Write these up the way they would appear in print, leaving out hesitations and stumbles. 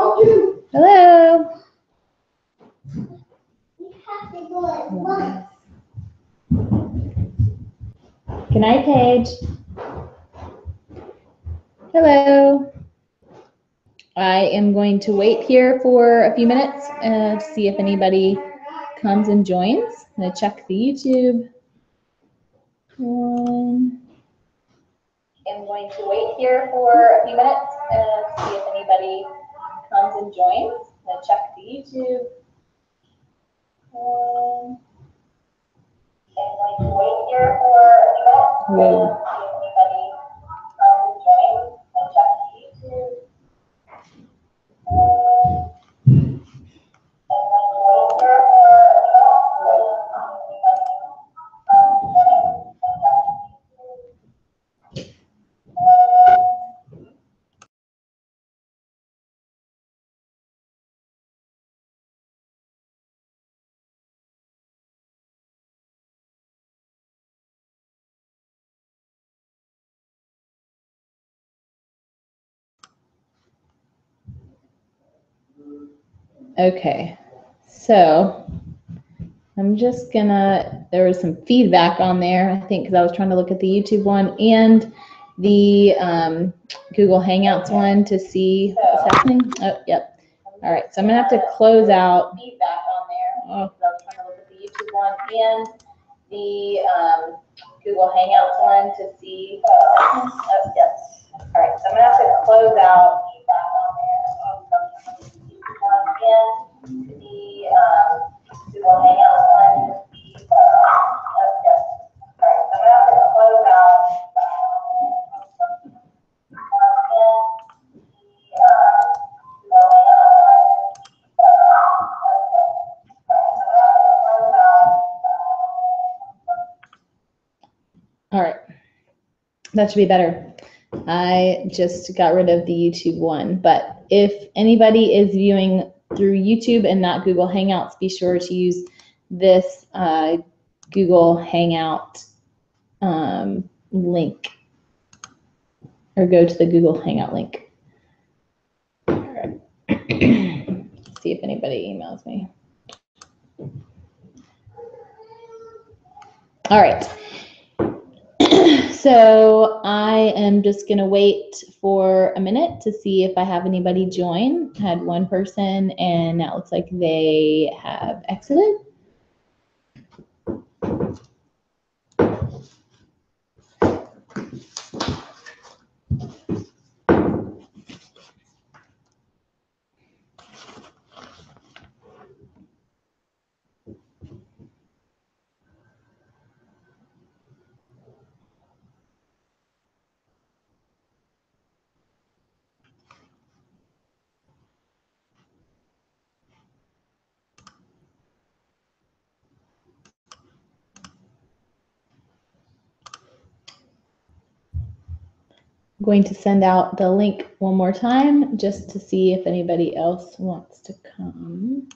Hello. Good night, Paige. Hello. I am going to wait here for a few minutes to see if anybody comes and joins. I'm going to check the YouTube. I'm going to wait here for a few minutes to see if anybody comes and joins. I'm going to check the YouTube. I'm going to wait here for a few minutes to see if anybody comes and joins. I'm going to check the YouTube. Okay, so I'm just gonna, there was some feedback on there, I think, because I was trying to look at the YouTube one and the Google Hangouts one to see what's happening. Oh, yep. All right, so I'm gonna have to close out. Feedback on there. Oh. I was trying to look at the YouTube one and the Google Hangouts one to see what's happening. Oh, yep. All right, so I'm gonna have to close out. Feedback on there. And the Google Hangouts one to see what's happening. All right, so I'm gonna have to close out. All right, that should be better. I just got rid of the YouTube one, but if anybody is viewing through YouTube and not Google Hangouts, be sure to use this Google Hangout link, or go to the Google Hangout link. All right. See if anybody emails me. All right. So I am just going to wait for a minute to see if I have anybody join. I had one person and now it looks like they have exited. I'm going to send out the link one more time just to see if anybody else wants to come.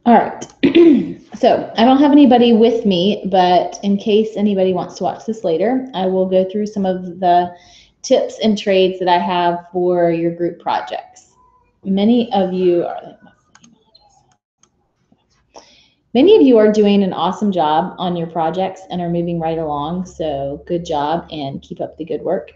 All right, So I don't have anybody with me, but in case anybody wants to watch this later, I will go through some of the tips and trades that I have for your group projects. Many of you are doing an awesome job on your projects and are moving right along, so good job and keep up the good work.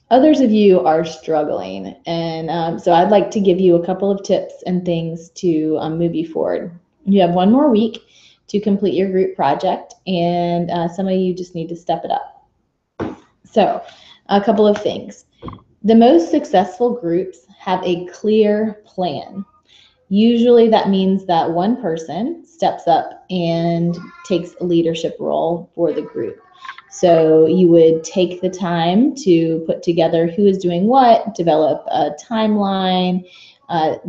Others of you are struggling, and so I'd like to give you a couple of tips and things to move you forward. You have one more week to complete your group project, and some of you just need to step it up. So, a couple of things. The most successful groups have a clear plan. Usually that means that one person steps up and takes a leadership role for the group. So you would take the time to put together who is doing what, develop a timeline,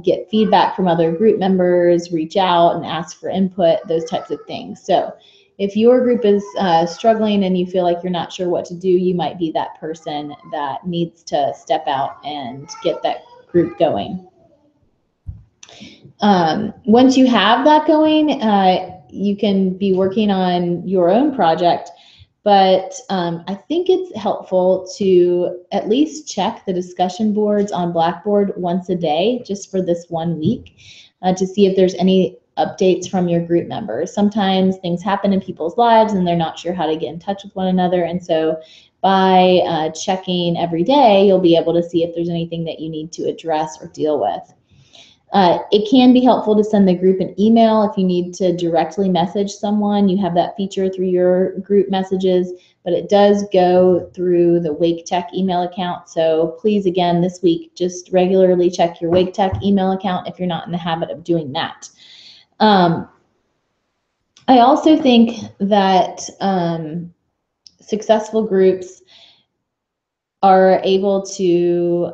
get feedback from other group members, reach out and ask for input, those types of things. So if your group is struggling and you feel like you're not sure what to do, you might be that person that needs to step out and get that group going. Once you have that going, you can be working on your own project, but I think it's helpful to at least check the discussion boards on Blackboard once a day, just for this 1 week, to see if there's any updates from your group members. Sometimes things happen in people's lives and they're not sure how to get in touch with one another, and so by checking every day, you'll be able to see if there's anything that you need to address or deal with. It can be helpful to send the group an email if you need to directly message someone. You have that feature through your group messages, but it does go through the WakeTech email account. So please, again, this week, just regularly check your WakeTech email account if you're not in the habit of doing that. I also think that successful groups are able to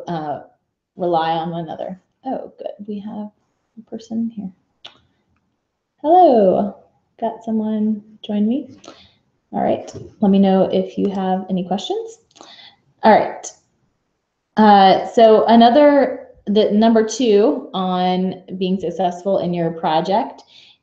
rely on one another. Oh, good. We have a person here. Hello. Got someone join me? All right. Let me know if you have any questions. All right. So the number 2 on being successful in your project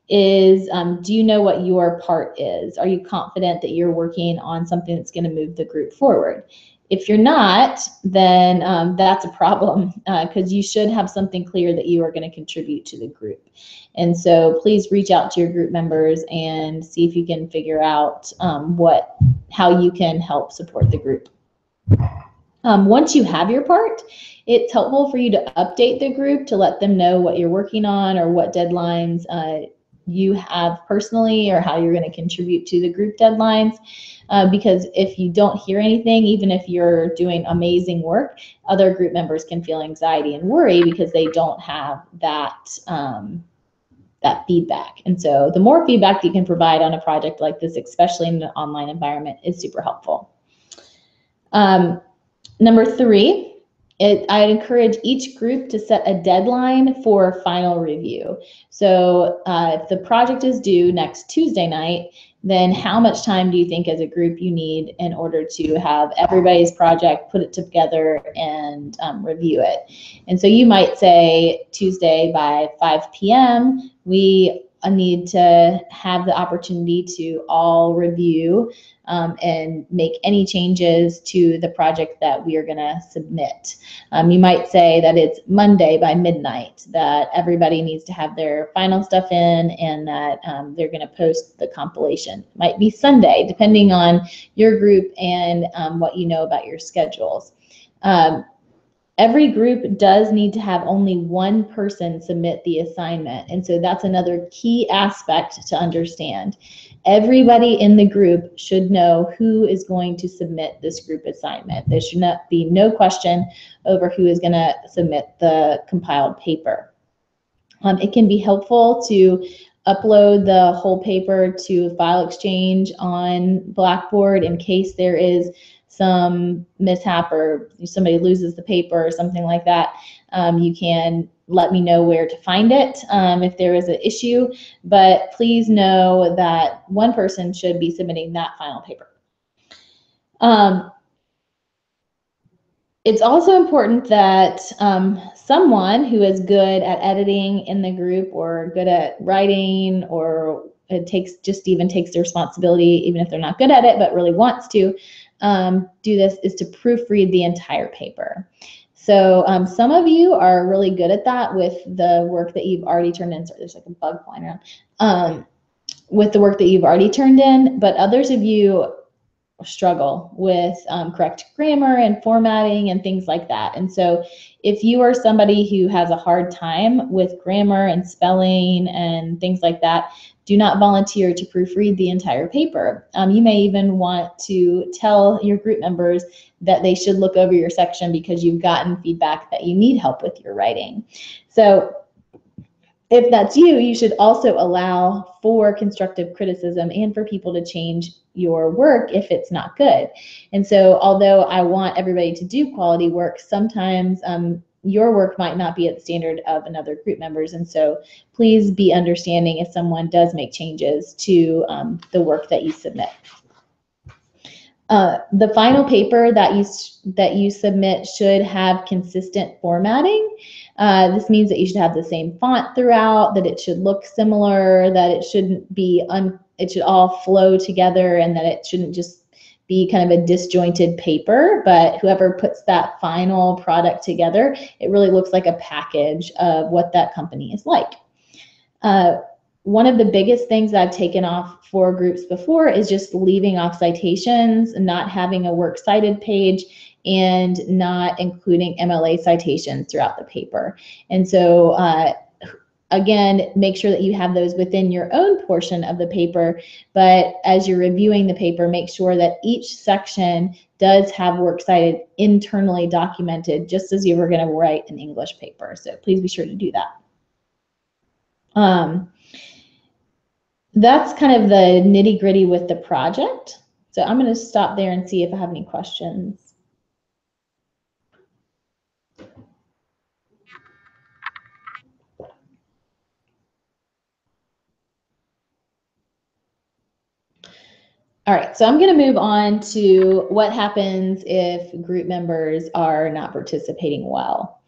is, do you know what your part is? Are you confident that you're working on something that's going to move the group forward? If you're not, then that's a problem, because you should have something clear that you are going to contribute to the group. And so please reach out to your group members and see if you can figure out how you can help support the group. Once you have your part, it's helpful for you to update the group to let them know what you're working on or what deadlines you have personally, or how you're going to contribute to the group deadlines. Because if you don't hear anything, even if you're doing amazing work, other group members can feel anxiety and worry because they don't have that feedback. And so the more feedback you can provide on a project like this, especially in an online environment, is super helpful. Number 3, I'd encourage each group to set a deadline for final review. So if the project is due next Tuesday night, then how much time do you think as a group you need in order to have everybody's project, put it together, and review it? And so you might say Tuesday by 5 p.m., we need to have the opportunity to all review and make any changes to the project that we are going to submit. You might say that it's Monday by midnight that everybody needs to have their final stuff in, and that they're going to post the compilation. It might be Sunday, depending on your group and what you know about your schedules. Every group does need to have only one person submit the assignment, and so that's another key aspect to understand. Everybody in the group should know who is going to submit this group assignment. There should not be no question over who is going to submit the compiled paper. It can be helpful to upload the whole paper to File Exchange on Blackboard in case there is some mishap or somebody loses the paper or something like that. You can let me know where to find it if there is an issue, but please know that one person should be submitting that final paper. It's also important that someone who is good at editing in the group or good at writing, or it even takes the responsibility, even if they're not good at it, but really wants to do this, is to proofread the entire paper. So some of you are really good at that with the work that you've already turned in. Sorry, there's like a bug flying around. With the work that you've already turned in, but others of you struggle with correct grammar and formatting and things like that. And so if you are somebody who has a hard time with grammar and spelling and things like that, do not volunteer to proofread the entire paper. You may even want to tell your group members that they should look over your section because you've gotten feedback that you need help with your writing. So if that's you, you should also allow for constructive criticism and for people to change your work if it's not good. And so although I want everybody to do quality work, sometimes your work might not be at the standard of another group members. And so please be understanding if someone does make changes to the work that you submit. The final paper that you submit should have consistent formatting. This means that you should have the same font throughout, that it should look similar, that it shouldn't be it should all flow together, and that it shouldn't just be kind of a disjointed paper, but whoever puts that final product together, it really looks like a package of what that company is like. One of the biggest things that I've taken off for groups before is just leaving off citations, not having a works cited page, and not including MLA citations throughout the paper. And so again, make sure that you have those within your own portion of the paper, but as you're reviewing the paper, make sure that each section does have works cited internally documented, just as you were going to write an English paper. So please be sure to do that. That's kind of the nitty-gritty with the project. So I'm going to stop there and see if I have any questions. All right, so I'm going to move on to what happens if group members are not participating well.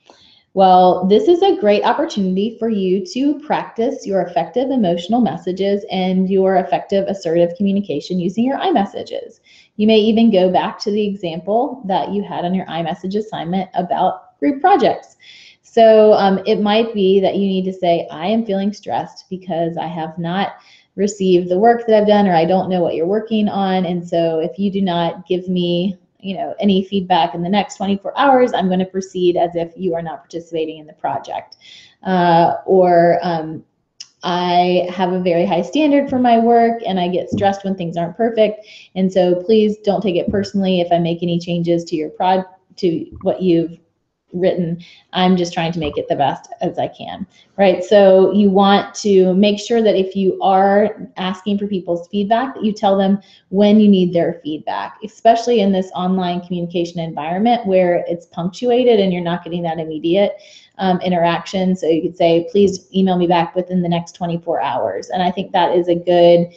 Well, this is a great opportunity for you to practice your effective emotional messages and your effective assertive communication using your iMessages. You may even go back to the example that you had on your iMessage assignment about group projects. So it might be that you need to say, I am feeling stressed because I have not received the work that I've done, or I don't know what you're working on. And so if you do not give me any feedback in the next 24 hours, I'm going to proceed as if you are not participating in the project. I have a very high standard for my work and I get stressed when things aren't perfect. And so please don't take it personally if I make any changes to your to what you've written. I'm just trying to make it the best as I can, right? So you want to make sure that if you are asking for people's feedback, that you tell them when you need their feedback, especially in this online communication environment where it's punctuated and you're not getting that immediate interaction. So you could say, please email me back within the next 24 hours. And I think that is a good,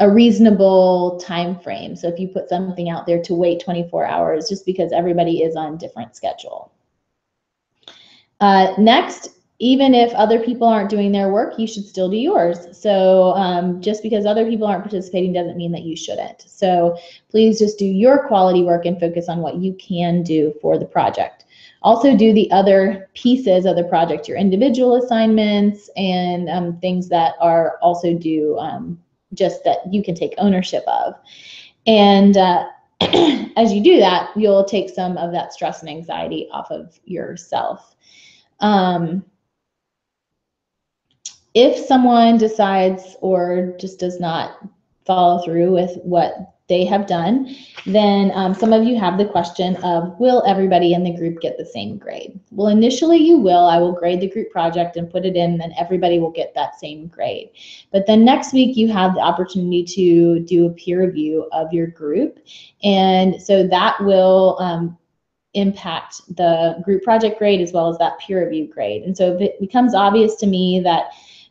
a reasonable time frame. So if you put something out there to wait 24 hours, just because everybody is on different schedule. Next, even if other people aren't doing their work, you should still do yours. So just because other people aren't participating doesn't mean that you shouldn't. So please just do your quality work and focus on what you can do for the project. Also do the other pieces of the project, your individual assignments and things that are also due just that you can take ownership of. And as you do that, you'll take some of that stress and anxiety off of yourself. If someone decides or just does not follow through with what they have done, then some of you have the question of, will everybody in the group get the same grade? Well, initially you will. I will grade the group project and put it in, and then everybody will get that same grade. But then next week you have the opportunity to do a peer review of your group. And so that will impact the group project grade as well as that peer review grade. And so if it becomes obvious to me that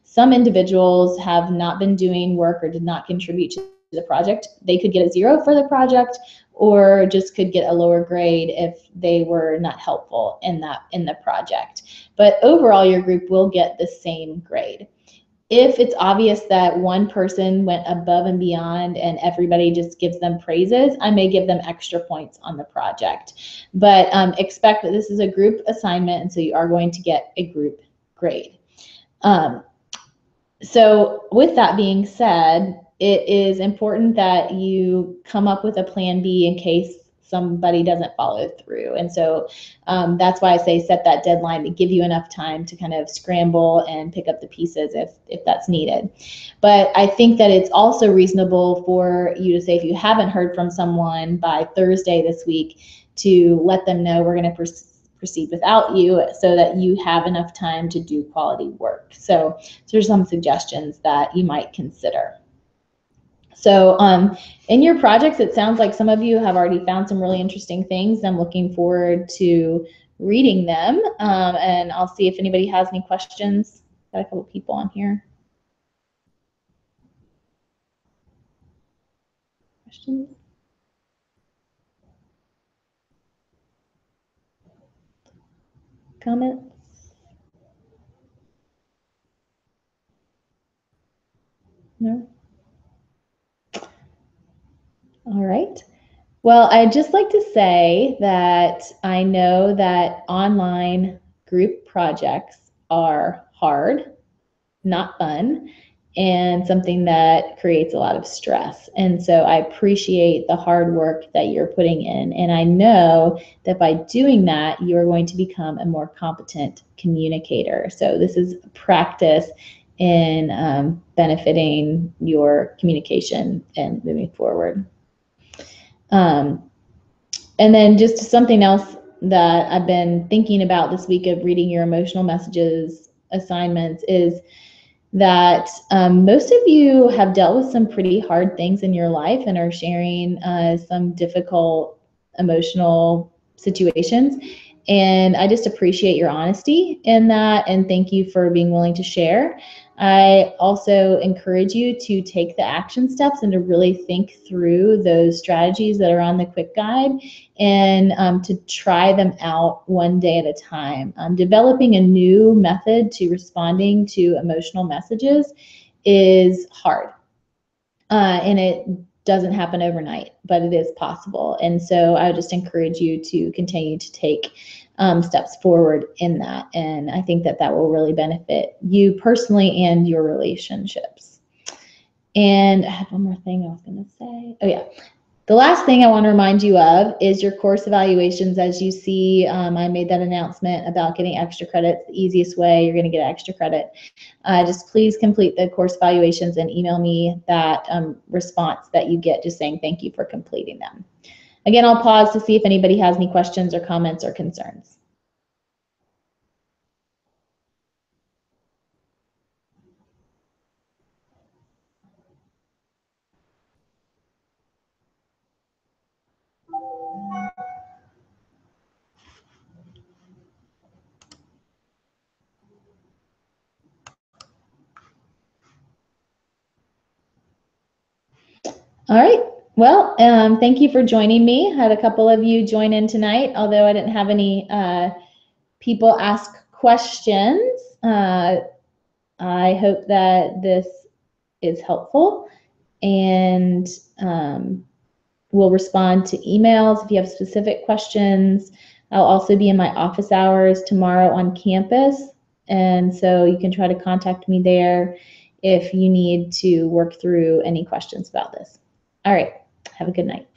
some individuals have not been doing work or did not contribute to the project, they could get a 0 for the project, or just could get a lower grade if they were not helpful in the project. But overall, your group will get the same grade. If it's obvious that one person went above and beyond and everybody just gives them praises, I may give them extra points on the project. But expect that this is a group assignment, and so you are going to get a group grade. So with that being said, it is important that you come up with a plan B in case somebody doesn't follow through. And so that's why I say set that deadline to give you enough time to kind of scramble and pick up the pieces if that's needed. But I think that it's also reasonable for you to say, if you haven't heard from someone by Thursday this week, to let them know we're going to proceed without you, so that you have enough time to do quality work. So there's some suggestions that you might consider. So in your projects, it sounds like some of you have already found some really interesting things. I'm looking forward to reading them, and I'll see if anybody has any questions. Got a couple people on here. Questions? Comments? No? All right. Well, I'd just like to say that I know that online group projects are hard, not fun, and something that creates a lot of stress. And so I appreciate the hard work that you're putting in. And I know that by doing that, you're going to become a more competent communicator. So this is practice in benefiting your communication and moving forward. And then just something else that I've been thinking about this week of reading your emotional messages assignments is that most of you have dealt with some pretty hard things in your life and are sharing some difficult emotional situations. And I just appreciate your honesty in that, and thank you for being willing to share. I also encourage you to take the action steps and to really think through those strategies that are on the quick guide, and to try them out one day at a time. Developing a new method to responding to emotional messages is hard, and it doesn't happen overnight, but it is possible. And so I would just encourage you to continue to take steps forward in that. And I think that that will really benefit you personally and your relationships. And I have one more thing I was going to say. Oh, yeah. The last thing I want to remind you of is your course evaluations. As you see, I made that announcement about getting extra credits. The easiest way you're going to get extra credit. Just please complete the course evaluations and email me that response that you get, just saying thank you for completing them. Again, I'll pause to see if anybody has any questions or comments or concerns. All right. Well, thank you for joining me. I had a couple of you join in tonight, although I didn't have any people ask questions. I hope that this is helpful, and we'll respond to emails if you have specific questions. I'll also be in my office hours tomorrow on campus, and so you can try to contact me there if you need to work through any questions about this. All right, have a good night.